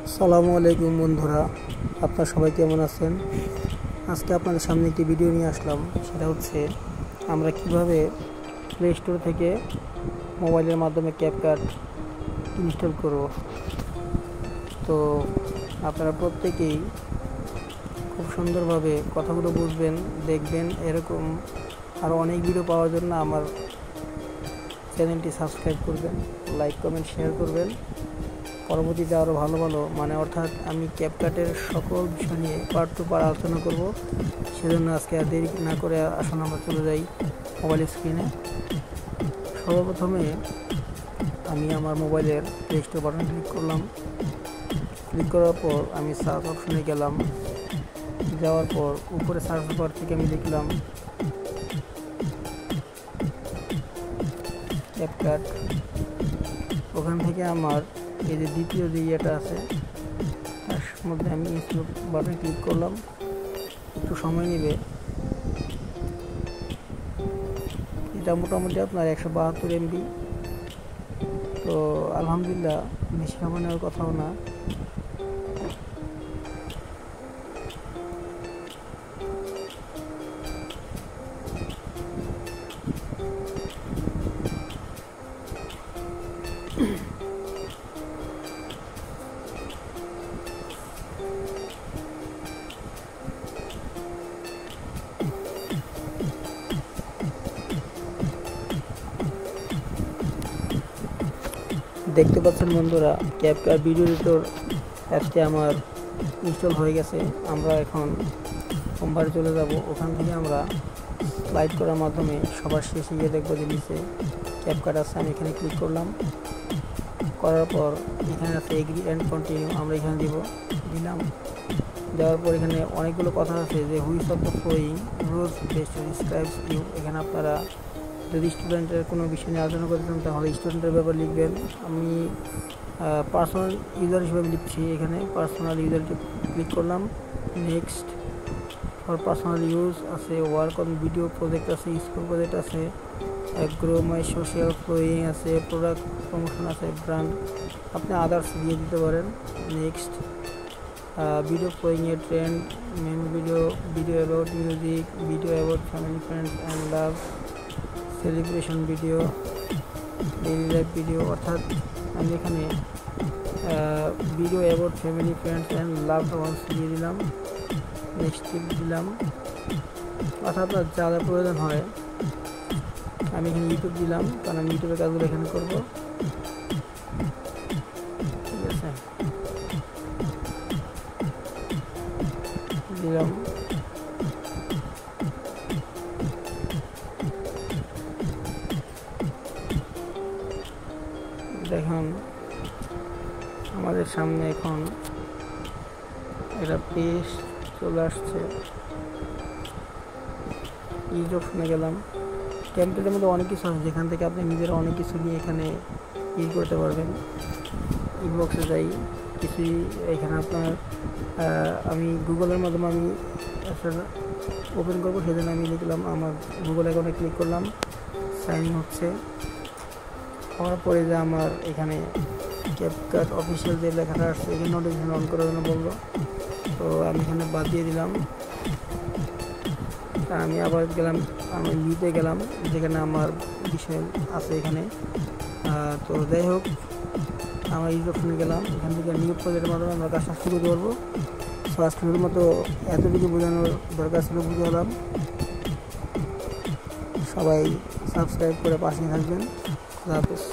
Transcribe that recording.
আসসালামু আলাইকুম বন্ধুরা, আপনারা সবাই কেমন আছেন? আজকে আপনাদের সামনে একটি ভিডিও নিয়ে আসলাম। সেটা হচ্ছে আমরা কিভাবে প্লে স্টোর থেকে মোবাইলের মাধ্যমে ক্যাপকাট ইনস্টল করব। তো আপনারা প্রত্যেকেই খুব সুন্দরভাবে কথাগুলো বুঝবেন, দেখবেন। এরকম আরও অনেক ভিডিও পাওয়ার জন্য আমার চ্যানেলটি সাবস্ক্রাইব করবেন, লাইক কমেন্ট শেয়ার করবেন। পরবর্তীতে আরও ভালো অর্থাৎ আমি ক্যাপকাটের সকল বিষয় নিয়ে পার্ট টু পার্ট আলোচনা করব। সেজন্য আজকে আর দেরি না করে আসুন আমরা চলে যাই মোবাইল স্ক্রিনে। সর্বপ্রথমে আমি আমার মোবাইলের প্লে স্টোর বাটন ক্লিক করলাম। ক্লিক করার পর আমি সার্চ অপশনে গেলাম। যাওয়ার পর উপরে সার্চ বার থেকে আমি লিখলাম ক্যাপকাট। ওখান থেকে আমার এই যে দ্বিতীয় যে ইয়েটা আছে তার মধ্যে আমি ইনস্টল বাটনে ক্লিক করলাম। একটু সময় নেবে। এটা মোটামুটি আপনার 172 MB। তো আলহামদুলিল্লাহ বেশি সময় নেওয়ার কথাও না। দেখতে পাচ্ছেন বন্ধুরা, ক্যাপকাট ভিডিও এডিটর অ্যাপটি আমার ইনস্টল হয়ে গেছে। আমরা এখন হোমবারে চলে যাব। ওখান থেকে আমরা স্লাইড করার মাধ্যমে সবার শেষে গিয়ে দেখবো যে নিচে ক্যাপকাট আছে। আমি এখানে ক্লিক করলাম। করার পর এখানে আছে এগ্রি অ্যান্ড কন্টিনিউ, আমরা এখানে দিলাম। দেওয়ার পর এখানে অনেকগুলো কথা আছে যে which of the following rules best describes you. এখানে আপনারা যদি স্টুডেন্টের কোনো বিষয় নিয়ে আলোচনা করতে চান তাহলে স্টুডেন্টের ব্যাপারে লিখবেন। আমি পার্সোনাল ইউজার হিসেবে লিখছি। এখানে পার্সোনাল ইউজারটি ক্লিক করলাম। নেক্সট ফর পার্সোনাল ইউজ আছে, ওয়ার্ক অন ভিডিও প্রজেক্ট আছে, স্কুল প্রজেক্ট আছে, গ্রো মাই সোশ্যাল ফ্লোয়িং আছে, প্রোডাক্ট প্রমোশন আছে, ব্র্যান্ড। আপনি আদার্স দিয়ে দিতে পারেন। নেক্সট ভিডিও ফ্লোয়িং এর trend, meme video about music, video about family friends and love, celebration video, daily life video. অর্থাৎ আমি এখানে video about family friends and love ones দিয়ে দিলাম। নেক্সট দিলাম। অর্থাৎ আপনার যা যা প্রয়োজন হয়। আমি এখানে ইউটিউব দিলাম, কারণ আমি ইউটিউবের কাজগুলো এখানে করব। ঠিক আছে, দিলাম। দেখুন আমাদের সামনে এখন এটা পেজ চলে আসছে। ইউজ অপশনে গেলাম। ক্যাম্পের মধ্যে অনেক কিছু আছে যেখান থেকে আপনি নিজেরা অনেক কিছু নিয়ে এখানে ইউজ করতে পারবেন। ইনবক্সে যাই, কিছুই এখানে আপনার আমি গুগলের মাধ্যমে আমি ওপেন করবো। সেজন্য আমি লিখলাম আমার গুগল অ্যাকাউন্টে ক্লিক করলাম। সাইন ইন হচ্ছে। হওয়ার পরে যে আমার এখানে ক্যাপকাট অফিসিয়াল যে লেখাটা আসছে এখানে নোটিফিকেশন অন করার জন্য বললো। তো আমি এখানে বাদ দিয়ে দিলাম। আমি আবার গেলাম, আমি নিতে গেলাম যেখানে আমার বিষয় আছে এখানে। তো যাই হোক, আমার ইউজ অপশনে গেলাম। এখান থেকে নিউ প্রজেক্টের মাধ্যমে আমরা কাজটা শুরু করবো। সো আজকের মতো এতটুকু বোঝানোর দরকার ছিল, বুঝালাম। সবাই সাবস্ক্রাইব করে পাশে থাকবেন। আল্লাহ হাফেজ।